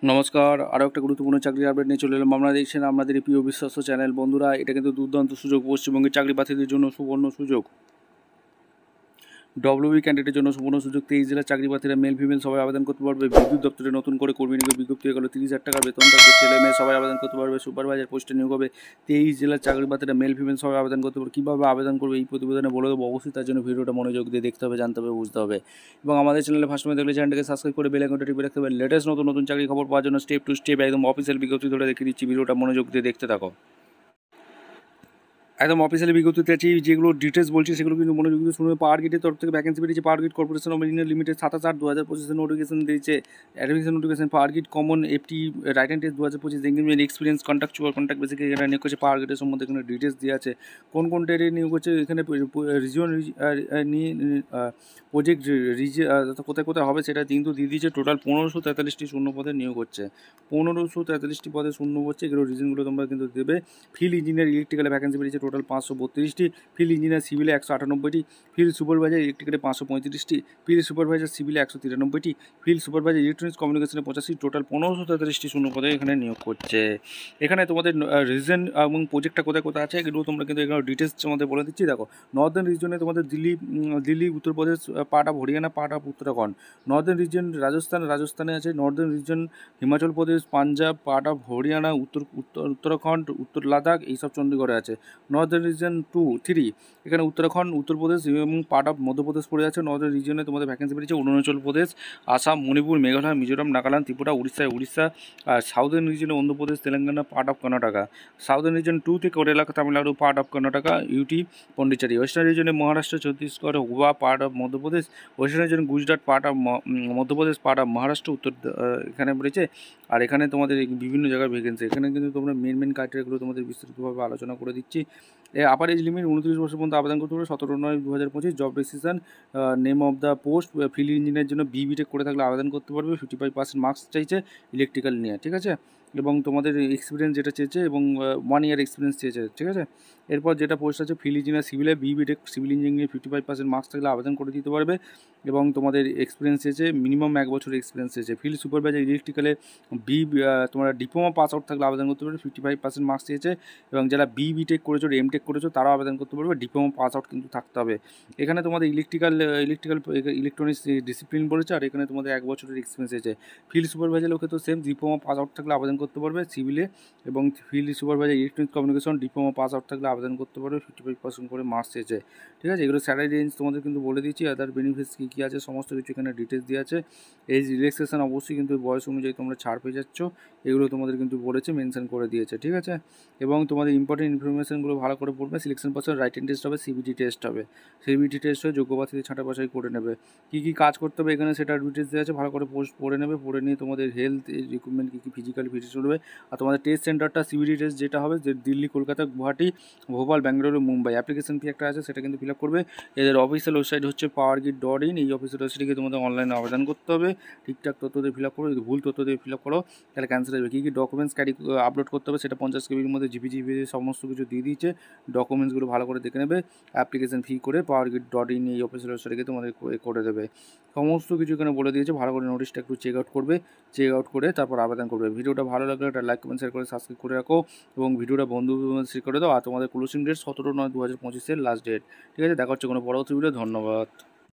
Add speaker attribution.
Speaker 1: নমস্কার, আরও একটা গুরুত্বপূর্ণ চাকরির আপডেট নিয়ে চলে এলাম। আপনারা দেখছেন আপনাদের এই প্রিয় বিশ্বস্ত চ্যানেল। বন্ধুরা, এটা কিন্তু দুর্দান্ত সুযোগ, পশ্চিমবঙ্গের চাকরি প্রার্থীদের জন্য সুবর্ণ সুযোগ। ডব্লিউবি ক্যান্ডিডেটের জন্য সুবর্ণ সুযোগ। 23 জেলার চাকরি প্রার্থীরা মেল ফিমেল সবাই আবেদন করতে পারবে। বিদ্যুৎ দপ্তরে নতুন করে কর্মী নিয়োগের বিজ্ঞপ্তি হয়ে গেল। 30,000 টাকা বেতন থাকবে। ছেলে মেয়ে সবাই আবেদন করতে পারবে। সুপারভাইজার পোস্টে নিয়োগ হবে। 23 জেলার চাকরি প্রার্থীরা মেল ফিমেল সবাই আবেদন করতে পারবে। কীভাবে আবেদন করবে এই প্রতিবেদনে বলে দেবো। অবশ্যই তার জন্য ভিডিওটা মনোযোগ দিয়ে দেখতে হবে, জানতে হবে, বুঝতে হবে। এবং আমাদের চ্যানেলে ফার্স্ট টাইম দেখলে চ্যানেলটাকে সাবস্ক্রাইব করে বেল আইকনটা টিপে রাখতে হবে। লেটেস্ট নতুন চাকরি খবর পাওয়ার জন্য স্টেপ টু স্টেপ একদম অফিসিয়াল বিজ্ঞপ্তি ধরে দেখিয়ে দিচ্ছি। ভিডিওটা মনোযোগ দিয়ে দেখতে থাকো। একদম অফিসিয়ালি বিজ্ঞপ্তিতে আছি, যেগুলো ডিটেলস বলছি সেগুলো কিন্তু মনোযোগ দিয়ে শুনে। পাওয়ার গেটের তরফ থেকে ভ্যাকেন্সি বেরিয়েছে। Power gate corporation of India limited 27/8/2025 notification দিয়েছে। Admission notification power gate common FT right and test 2025 engagement experience contractual contract বেসিকে এখানে নিয়োগ করছে। পাওয়ার গেটের সম্বন্ধে এখানে ডিটেলস দেওয়া আছে, কোন কোন ট্রেডে নিয়োগ করছে, এখানে রিজিয়ন নিয়ে প্রজেক্ট কোথায় কোথায় হবে সেটা কিন্তু দিয়ে দিয়েছে। টোটাল 1543টি শূন্য পদে নিয়োগ হচ্ছে। 1543টি পদে শূন্য হচ্ছে, এগুলো রিজনগুলো তোমরা কিন্তু দেবে। ফিল্ড ইঞ্জিনিয়ার ইলেকট্রিক্যালে ভ্যাকেন্সি বেরিয়েছে টোটাল 532টি। ফিল্ড ইঞ্জিনিয়ার সিভিলে 198টি। ফিল্ড সুপারভাইজার ইলেকট্রিক্যালে 535টি। ফিল্ড সুপারভাইজার সিভিলে 193টি। ফিল্ড সুপারভাইজার ইলেকট্রনিক্স কমিউনিকেশনে 85। টোটাল 1543টি শূন্য পদে এখানে নিয়োগ করছে। এখানে তোমাদের রিজন এবং প্রজেক্টটা কোথায় কোথায় আছে এগুলো তোমরা কিন্তু এখানে ডিটেলস আমাদের বলে দিচ্ছি। দেখো, নর্দার্ন রিজনে তোমাদের Delhi, Uttar Pradesh, part of Haryana, part of Uttarakhand. Northern reason রাজস্থানে আছে। Northern reason Himachal Pradesh, Punjab, part of Haryana, Uttarakhand, উত্তর লাদাখ, এইসব চণ্ডীগড়ে আছে। নর্দার্ন রিজন 2-3 এখানে উত্তরাখণ্ড, উত্তরপ্রদেশ এবং পার্ট অফ মধ্যপ্রদেশ পড়ে আছে। নর্দার্ন রিজনে তোমাদের ভ্যাকেন্সি বেরিয়েছে অরুণাচল প্রদেশ, আসাম, মণিপুর, মেঘালয়, মিজোরাম, নাগাল্যান্ড, ত্রিপুরা, উড়িষ্যা। আর সাউদার্ন রিজনে Andhra Pradesh, Telangana, part of Karnataka. Southern region 2 থেকে Kerala, Tamil Nadu, part of Karnataka, UT, Pondicherry. Western রিজনে Maharashtra, Chhattisgarh, Goa, part of Madhya Pradesh. Western region Gujarat, part of Madhya Pradesh, part of Maharashtra, উত্তর এখানে রয়েছে। আর এখানে তোমাদের বিভিন্ন জায়গায় ভ্যাকেন্সি। এখানে কিন্তু তোমরা মেন ক্রাইটেরিয়াগুলো তোমাদের বিস্তারিতভাবে আলোচনা করে দিচ্ছি। আপার এজ লিমিট 29 বছর পর্যন্ত আবেদন করতে পারবে। 17/9/2025। Job decision, name of the post, field ইঞ্জিনিয়ারের জন্য বিটেক করে থাকলে আবেদন করতে পারবে। 55% মার্কস চাইছে ইলেকট্রিক্যাল নিয়ে, ঠিক আছে। এবং তোমাদের এক্সপিরিয়েন্স যেটা চেয়েছে এবং 1 ইয়ার এক্সপিরিয়েন্স চেয়েছে, ঠিক আছে। এরপর যেটা পোস্ট আছে ফিল্ড ইঞ্জিনিয়ার সিভিলে বিটেক সিভিল ইঞ্জিনিয়ারিং 55% মার্কস থাকলে আবেদন করে দিতে পারবে। এবং তোমাদের এক্সপিরিয়েন্স চেয়েছে মিনিমাম 1 বছর এক্সপিরিয়েন্স চেয়েছে। ফিল্ড সুপারভাইজার ইলেকট্রিক্যালে তোমরা ডিপ্লোমা পাস আউট থাকলে আবেদন করতে পারবে। 55% মার্কস চেয়েছে। এবং যারা বিটেক করেছো, এমটেক করেছো, তারাও আবেদন করতে পারবে। ডিপ্লোমা পাস আউট কিন্তু থাকতে হবে। এখানে তোমাদের ইলেকট্রনিক্স ডিসিপ্লিন বলেছে। আর এখানে তোমাদের 1 বছরের এক্সপিরিয়েন্স চেয়েছে। ফিল্ড সুপারভাইজার লোকে তো সেম, ডিপ্লোমা পাস আউট থাকলে আবেদন করতে পারবে সিভিলে। এবং field supervisor electronics communication diploma pass out থাকলে আবেদন করতে পারবে। 55% করে মার্কস চেয়েছে, ঠিক আছে। এগুলো স্যালারি রেঞ্জ তোমাদের কিন্তু বলে দিচ্ছি। আদার বেনিফিটস কী কী আছে সমস্ত কিছু এখানে ডিটেলস দেওয়া আছে। এই রিল্যাক্সেশন অবশ্যই কিন্তু বয়স অনুযায়ী তোমরা ছাড় পেয়ে যাচ্ছ, এগুলো তোমাদের কিন্তু বলেছে, মেনশন করে দিয়েছে, ঠিক আছে। এবং তোমাদের ইম্পর্টেন্ট ইনফরমেশনগুলো ভালো করে পড়বে। Selection process right and test হবে, সিবিটি টেস্ট হবে। সিবিটি টেস্ট হয়ে যোগ্য প্রার্থীদের ছাঁটাই বাছাই করে নেবে। কী কী কাজ করতে হবে এখানে সেটা ডিটেলস দেওয়া আছে, ভালো করে পোস্ট পড়ে নেবে। পড়ে নিয়ে তোমাদের হেলথ রিক্রুটমেন্ট কী কী ফিজিক্যাল ফিটনেস করবে। আর তোমাদের টেস্ট সেন্টারটা সিবিটি টেস্ট যেটা হবে যে দিল্লি, কলকাতা, গুয়াহাটি, ভোপাল, ব্যাঙ্গালুরু, মুম্বাই। অ্যাপ্লিকেশন ফি একটা আছে, সেটা কিন্তু ফিল আপ করবে। এদের অফিসিয়াল ওয়েবসাইট হচ্ছে powergrid.in। এই অফিসিয়াল ওয়েবসাইটে তোমাদের অনলাইনে আবেদন করতে হবে। ঠিকঠাক তথ্য দিয়ে ফিল আপ করো। যদি ভুল তথ্য দিয়ে ফিল আপ করো তাহলে ক্যান্সেল হবে। কী কী ডকুমেন্টস আপলোড করতে হবে সেটা 50 কেবির মধ্যে জিপি সমস্ত কিছু দিয়ে দিয়েছে। ডকুমেন্টসগুলো ভালো করে দেখে নেবে। অ্যাপ্লিকেশন ফি করে powergrid.in এই অফিসিয়াল ওয়েবসাইটে তোমাদের করে দেবে। সমস্ত কিছু এখানে বলে দিয়েছে। ভালো করে নোটিশটা একটু চেক আউট করবে। চেক আউট করে তারপর আবেদন করবে। ভিডিওটা ভালো লাগলে একটা লাইক, কমেন্ট, শেয়ার করে সাবস্ক্রাইব করে রাখো। এবং ভিডিওটা বন্ধুদের শেয়ার করে দাও। আর তোমাদের ক্লোজিং ডেট 17/9/2025 লাস্ট ডেট, ঠিক আছে। দেখা হচ্ছে কোনো পরবর্তী ভিডিও। ধন্যবাদ।